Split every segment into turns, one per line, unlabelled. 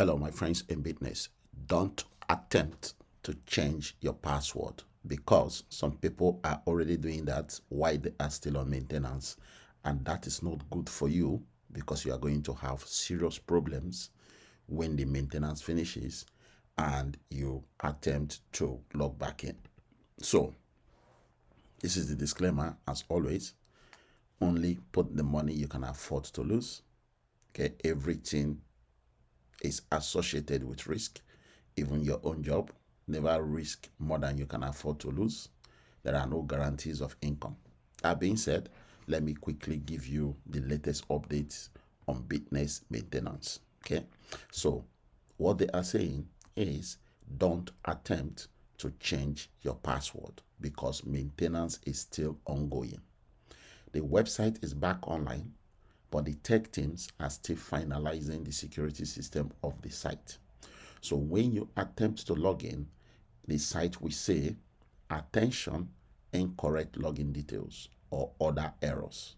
Hello, my friends in Bytnex. Don't attempt to change your password because some people are already doing that while they are still on maintenance, and that is not good for you because you are going to have serious problems when the maintenance finishes and you attempt to log back in. So, this is the disclaimer as always. Only put the money you can afford to lose. Okay, everything is associated with risk, even your own job. Never risk more than you can afford to lose. There are no guarantees of income. That being said, let me quickly give you the latest updates on Bytnex maintenance. Okay, so what they are saying is don't attempt to change your password because maintenance is still ongoing. The website is back online, but the tech teams are still finalizing the security system of the site. So when you attempt to log in, the site will say, attention, incorrect login details or other errors.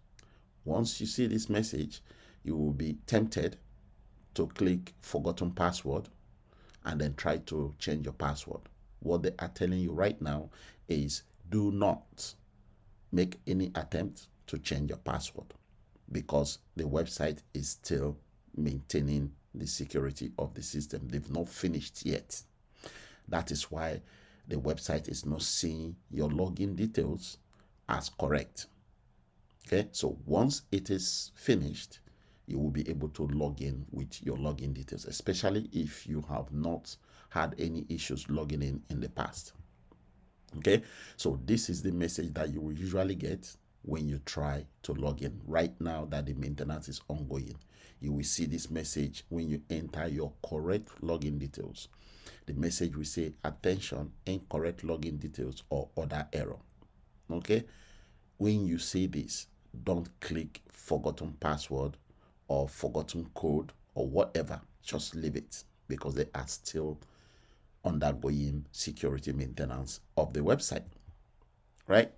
Once you see this message, you will be tempted to click forgotten password and then try to change your password. What they are telling you right now is do not make any attempt to change your password because the website is still maintaining the security of the system. They've not finished yet. That is why the website is not seeing your login details as correct. Okay, so once it is finished, you will be able to log in with your login details, especially if you have not had any issues logging in the past. Okay, so this is the message that you will usually get when you try to log in. Right now that the maintenance is ongoing, you will see this message when you enter your correct login details. The message will say, attention, incorrect login details or other error. Okay, when you see this, don't click forgotten password or forgotten code or whatever. Just leave it because they are still undergoing security maintenance of the website. Right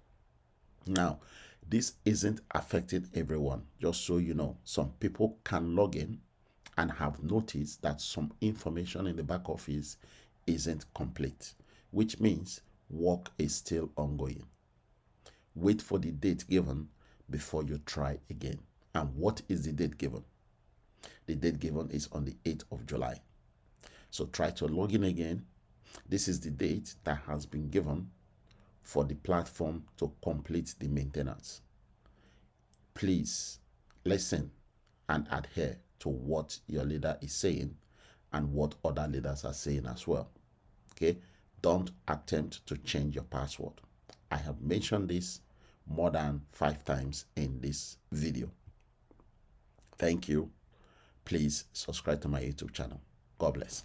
now, this isn't affecting everyone. Just so you know, some people can log in and have noticed that some information in the back office isn't complete, which means work is still ongoing. Wait for the date given before you try again. And what is the date given? The date given is on the 8th of July. So try to log in again. This is the date that has been given for the platform to complete the maintenance. Please listen and adhere to what your leader is saying and what other leaders are saying as well. Okay, don't attempt to change your password. I have mentioned this more than 5 times in this video. Thank you. Please subscribe to my YouTube channel. God bless.